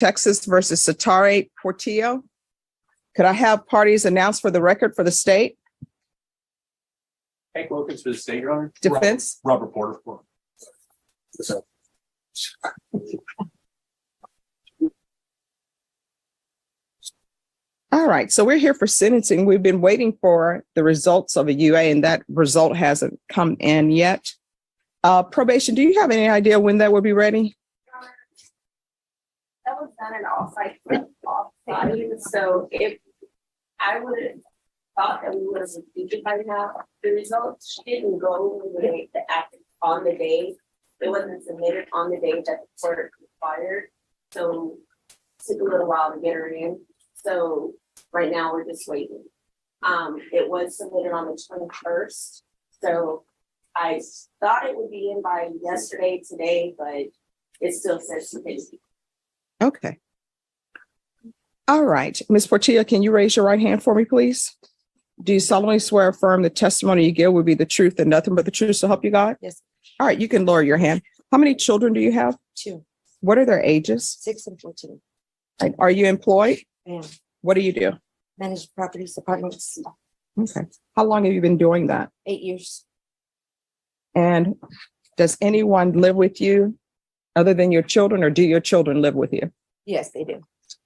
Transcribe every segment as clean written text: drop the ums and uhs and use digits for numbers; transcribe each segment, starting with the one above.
Texas versus Satari Portillo. Could I have parties announced for the record for the state? Hank Wilkins for the state, Your Honor. Defense? Robert Porter. All right, so we're here for sentencing. We've been waiting for the results of a UA, and that result hasn't come in yet. Probation, do you have any idea when that will be ready? That was done in off-site, so if I would have thought that we would have received by now, the results didn't go on the day. It wasn't submitted on the day that the court required, so it took a little while to get her in. So right now we're just waiting. It was submitted on the 21st, so I thought it would be in by yesterday, today, but it still says today. Okay. All right, Ms. Portillo, can you raise your right hand for me, please? Do you solemnly swear or affirm the testimony you give will be the truth and nothing but the truth, so help you God? Yes. All right, you can lower your hand. How many children do you have? 2, What are their ages? 6, and 14. Are you employed? And What do you do? managed properties, apartments, Okay. How long have you been doing that? 8 years. And does anyone live with you other than your children, or do your children live with you? Yes, they do.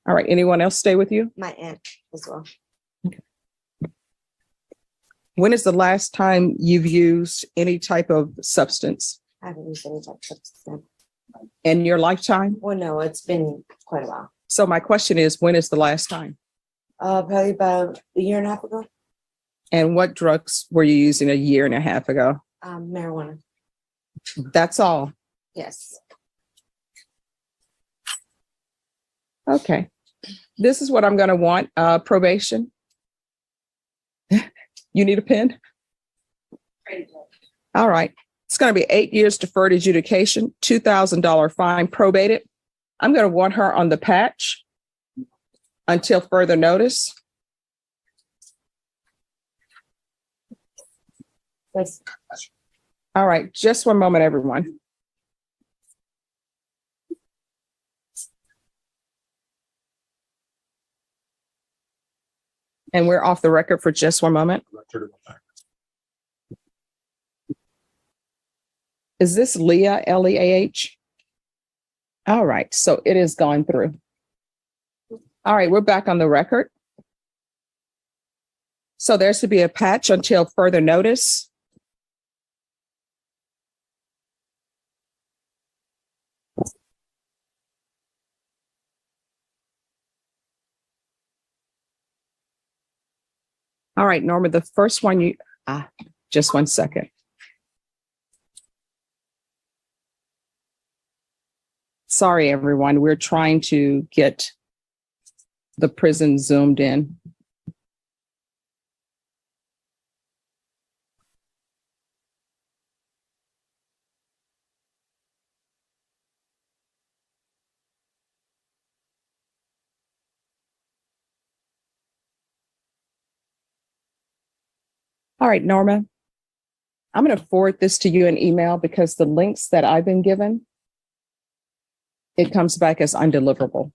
All right. Anyone else stay with you? My aunt as well. When is the last time you've used any type of substance I haven't used any type of substance. in your lifetime? Well, no, it's been quite a while. So my question is, when is the last time? Probably about a year and a half ago. And what drugs were you using a year and a half ago? Marijuana. That's all. Yes. Okay. This is what I'm going to want. Probation. You need a pen? All right. It's going to be 8 years deferred adjudication, $2,000 fine, probated. I'm going to want her on the patch until further notice. Yes. All right. Just one moment, everyone. And we're off the record for just one moment. Is this Leah, Leah? All right, so it is gone through. All right, we're back on the record. So there's to be a patch until further notice. All right, Norma, the first one just one second. Sorry, everyone. We're trying to get the prison zoomed in. All right, Norma, I'm going to forward this to you in email because the links that I've been given, it comes back as undeliverable.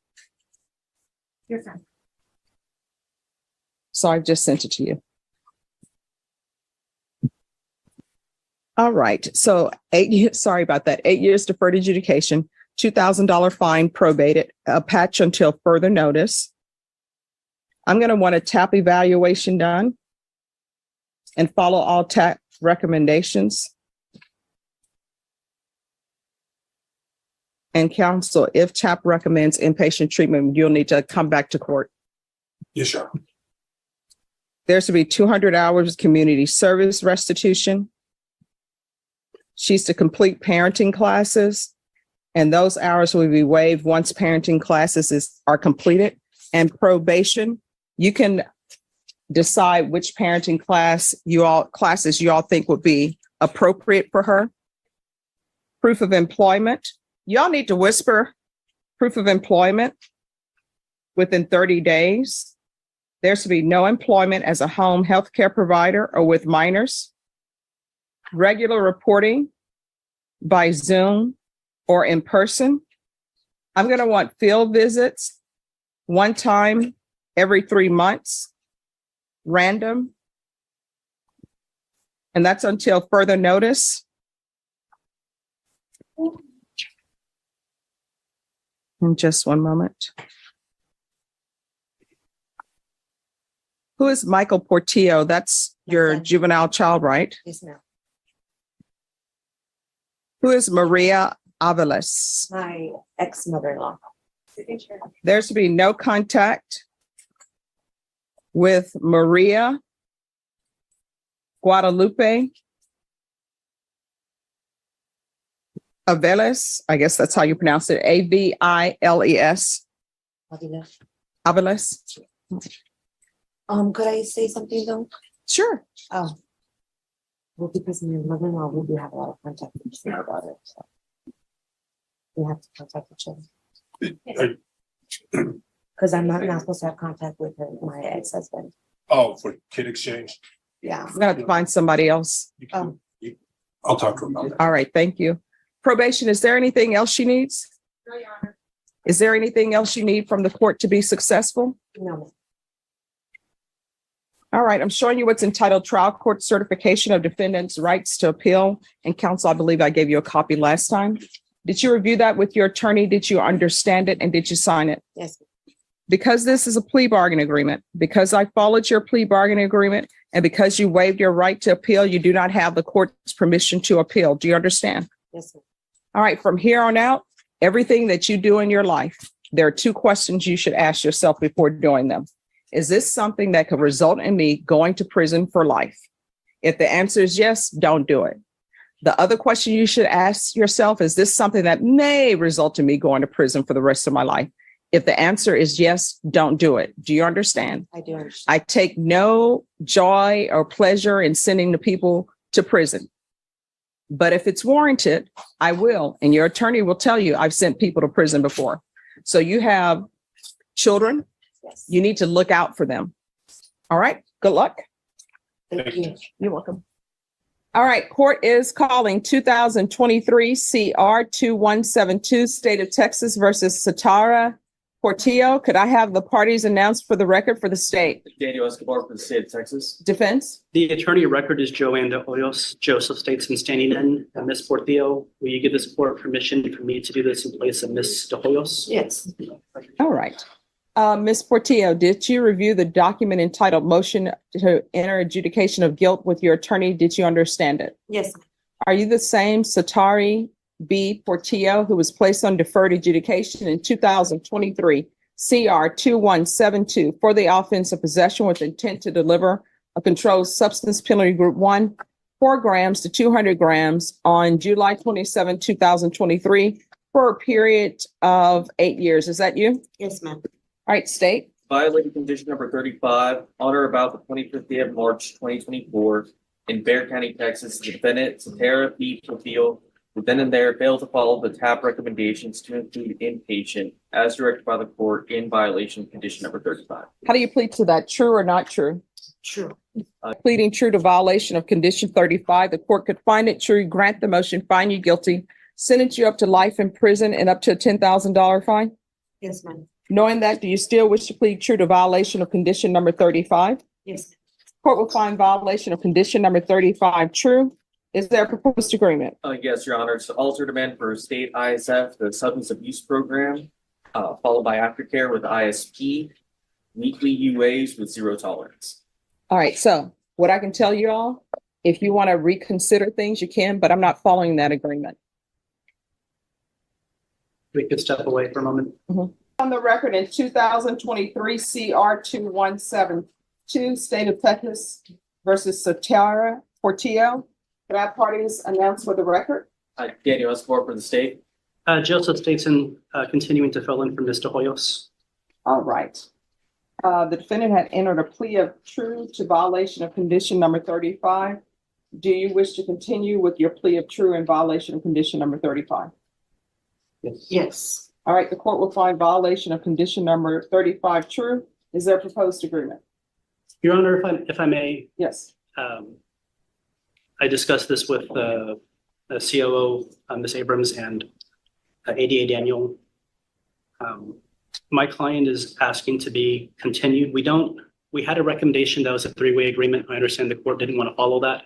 You're fine. So I've just sent it to you. All right. So 8 years, sorry about that. 8 years deferred adjudication, $2,000 fine, probated, a patch until further notice. I'm going to want a TAP evaluation done and follow all TAP recommendations. And counsel, if TAP recommends inpatient treatment, you'll need to come back to court. Yes, sir. There's to be 200 hours of community service restitution. She's to complete parenting classes, and those hours will be waived once parenting classes are completed. And probation, you can decide which parenting classes you all think would be appropriate for her. Proof of employment. Y'all need to whisper proof of employment within 30 days. There's to be no employment as a home health care provider or with minors. Regular reporting by Zoom or in person. I'm going to want field visits one time every 3 months, random. And that's until further notice. In just one moment. Who is Michael Portillo? That's your Okay. juvenile child, right? Yes, ma'am. Who is Maria Avalos? My ex-mother-in-law. There's to be no contact with Maria Guadalupe Aveles. I guess that's how you pronounce it. Aviles. Fabulous. Aveles. Could I say something though? Sure. Oh. Well, because my mother-in-law, we do have a lot of contact with my daughter, so. We have to contact each other. Because I'm not supposed to have contact with her, my ex-husband. Oh, for kid exchange. Yeah. I'm gonna have to find somebody else. I'll talk to him about that. All right, thank you. Probation, is there anything else she needs? No, Your Honor. Is there anything else you need from the court to be successful? No. All right, I'm showing you what's entitled Trial Court Certification of Defendant's Rights to Appeal. And counsel, I believe I gave you a copy last time. Did you review that with your attorney? Did you understand it and did you sign it? Yes. Because this is a plea bargain agreement, because I followed your plea bargaining agreement, and because you waived your right to appeal, you do not have the court's permission to appeal. Do you understand? Yes. Ma'am. All right, from here on out, everything that you do in your life, there are 2 questions you should ask yourself before doing them. Is this something that could result in me going to prison for life? If the answer is yes, don't do it. The other question you should ask yourself, is this something that may result in me going to prison for the rest of my life? If the answer is yes, don't do it. Do you understand? I do understand. I take no joy or pleasure in sending the people to prison. But if it's warranted, I will. And your attorney will tell you I've sent people to prison before. So you have children, Yes. you need to look out for them. All right, good luck. Thank you. You're welcome. All right, court is calling 2023 CR 2172, State of Texas versus Satari Portillo. Could I have the parties announced for the record for the state? Daniel Escobar for the state of Texas. Defense? The attorney of record is Joanne De Hoyos. Joseph Statesman standing in. Ms. Portillo, will you give this court permission for me to do this in place of Ms. De Hoyos? Yes. All right. Ms. Portillo, did you review the document entitled Motion to Enter Adjudication of Guilt with your attorney? Did you understand it? Yes. Are you the same Satari B. Portillo who was placed on deferred adjudication in 2023 CR 2172 for the offense of possession with intent to deliver a controlled substance penalty group 1, 4 grams to 200 grams on July 27, 2023 for a period of 8 years? Is that you? Yes, ma'am. All right, state. Violating condition number 35 on or about the 25th day of March 2024 in Bexar County, Texas. The defendant, Satari B. Portillo, who then and there failed to follow the TAP recommendations to include inpatient as directed by the court in violation of condition number 35. How do you plead to that? True or not true? True. Pleading true to violation of condition 35, the court could find it true, grant the motion, find you guilty, sentence you up to life in prison and up to a $10,000 fine. Yes, ma'am. Knowing that, do you still wish to plead true to violation of condition number 35? Yes. Court will find violation of condition number 35 true. Is there a proposed agreement? Yes, Your Honor. So alter demand for state ISF, the substance abuse program, followed by aftercare with ISP, weekly UAs with zero tolerance. All right, so what I can tell you all, if you want to reconsider things, you can, but I'm not following that agreement. We could step away for a moment. On the record in 2023 CR 2172, State of Texas versus Satari Portillo. Could I have parties announced for the record? Daniel Escobar for the state. Joseph Statesman, continuing to fill in for Ms. De Hoyos. All right. The defendant had entered a plea of true to violation of condition number 35. Do you wish to continue with your plea of true in violation of condition number 35? Yes. Yes. All right, the court will find violation of condition number 35 true. Is there a proposed agreement? Your Honor, if I may, Yes. I discussed this with COO, Ms. Abrams and ADA Daniel. My client is asking to be continued. We had a recommendation that was a three-way agreement. I understand the court didn't want to follow that.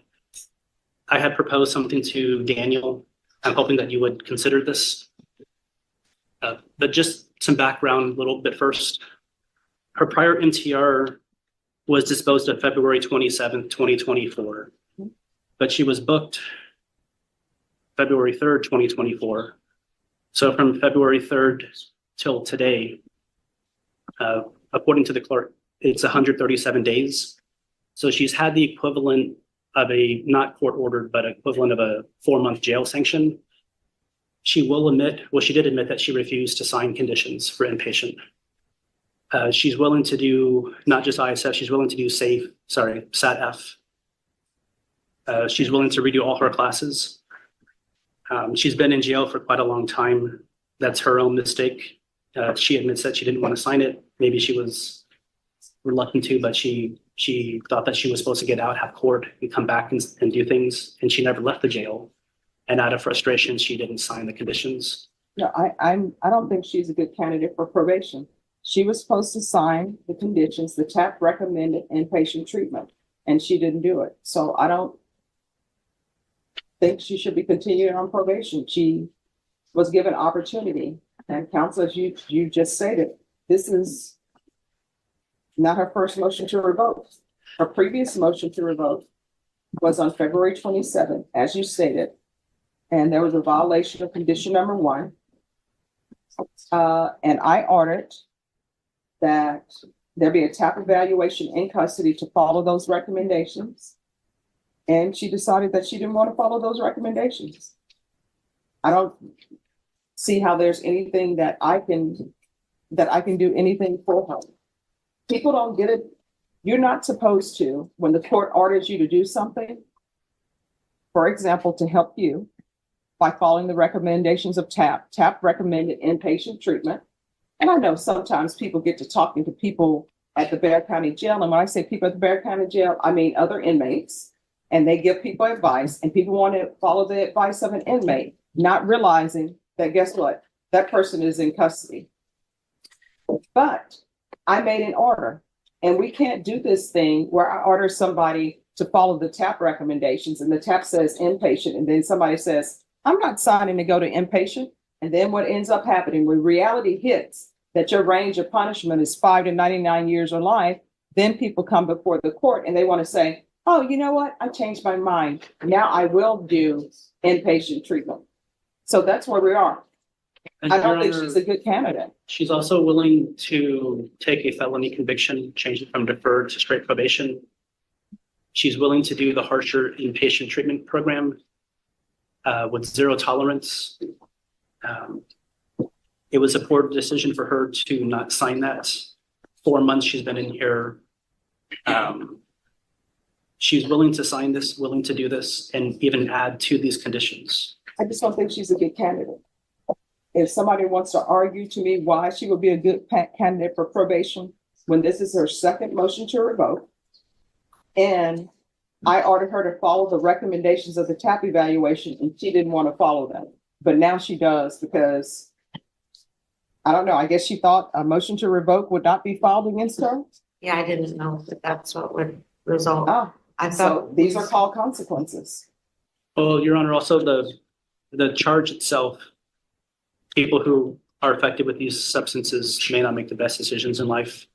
I had proposed something to Daniel. I'm hoping that you would consider this. But just some background a little bit first. Her prior MTR was disposed of February 27th, 2024. But she was booked February 3rd, 2024. So from February 3rd till today, according to the clerk, it's 137 days. So she's had the equivalent of a, not court ordered, but equivalent of a 4-month jail sanction. She will admit, well, she did admit that she refused to sign conditions for inpatient. She's willing to do not just ISF, she's willing to do SAT-F. She's willing to redo all her classes. She's been in jail for quite a long time. That's her own mistake. She admits that she didn't want to sign it. Maybe she was reluctant to, but she thought that she was supposed to get out, have court, and come back and do things. And she never left the jail. And out of frustration, she didn't sign the conditions. No, I don't think she's a good candidate for probation. She was supposed to sign the conditions, the TAP recommended inpatient treatment, and she didn't do it. So I don't think she should be continuing on probation. She was given opportunity, and counsel, as you just stated, this is not her first motion to revoke. Her previous motion to revoke was on February 27th, as you stated, and there was a violation of condition number 1. And I ordered that there be a TAP evaluation in custody to follow those recommendations. And she decided that she didn't want to follow those recommendations. I don't see how there's anything that I can do anything for her. People don't get it. You're not supposed to, when the court orders you to do something, for example, to help you by following the recommendations of TAP. TAP recommended inpatient treatment. And I know sometimes people get to talking to people at the Bexar County Jail. And when I say people at the Bexar County Jail, I mean other inmates. And they give people advice, and people want to follow the advice of an inmate, not realizing that, guess what? That person is in custody. But I made an order, and we can't do this thing where I order somebody to follow the TAP recommendations, and the TAP says inpatient, and then somebody says, I'm not signing to go to inpatient. And then what ends up happening when reality hits that your range of punishment is 5 to 99 years or life, then people come before the court and they want to say, oh, you know what? I changed my mind. Now I will do inpatient treatment. So that's where we are. And I don't Your think Honor, she's a good candidate. she's also willing to take a felony conviction, change it from deferred to straight probation. She's willing to do the harsher inpatient treatment program with 0 tolerance. It was a poor decision for her to not sign that. 4 months she's been in here. She's willing to sign this, willing to do this, and even add to these conditions. I just don't think she's a good candidate. If somebody wants to argue to me why she would be a good candidate for probation, when this is her second motion to revoke, and I ordered her to follow the recommendations of the TAP evaluation, and she didn't want to follow them. But now she does because, I don't know, I guess she thought a motion to revoke would not be filed against her. Yeah, I didn't know that that's what would result. Ah, I so thought these are called consequences. Well, Your Honor, also the charge itself, people who are affected with these substances may not make the best decisions in life.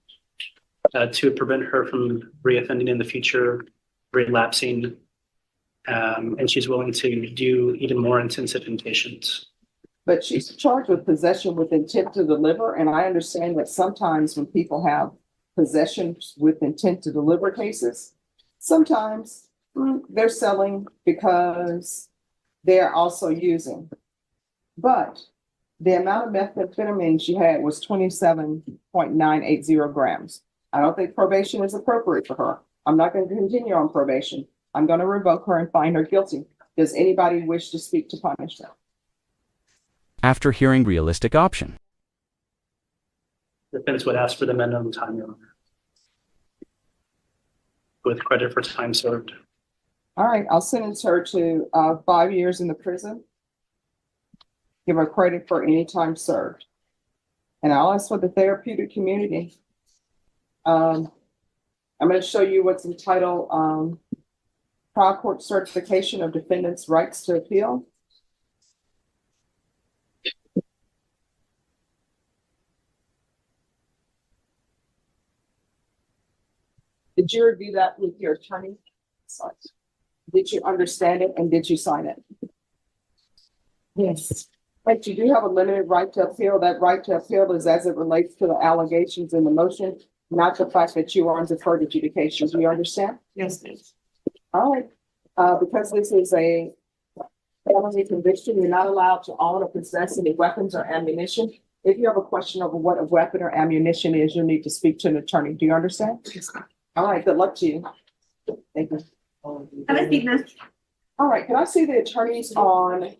To prevent her from reoffending in the future, relapsing, and she's willing to do even more intensive inpatients. But she's charged with possession with intent to deliver, and I understand that sometimes when people have possession with intent to deliver cases, sometimes they're selling because they're also using. But the amount of methamphetamine she had was 27.980 grams. I don't think probation is appropriate for her. I'm not going to continue on probation. I'm going to revoke her and find her guilty. Does anybody wish to speak to punish them? After hearing realistic option. Defense would ask for the minimum time, Your Honor, with credit for time served. All right, I'll sentence her to 5 years in the prison. Give her credit for any time served. And I'll ask for the therapeutic community. I'm going to show you what's entitled, trial court certification of defendant's rights to appeal. Did you review that with your attorney? Did you understand it and did you sign it? Yes, But you do have a limited right to appeal. That right to appeal is as it relates to the allegations in the motion, not the fact that you are on deferred adjudication. Do you understand? yes, please. All right. Because this is a felony conviction, you're not allowed to own or possess any weapons or ammunition. If you have a question over what a weapon or ammunition is, you'll need to speak to an attorney. Do you understand? Yes, ma'am. All right, good luck to you. Thank you. Have a seat, ma'am. All right, can I see the attorneys on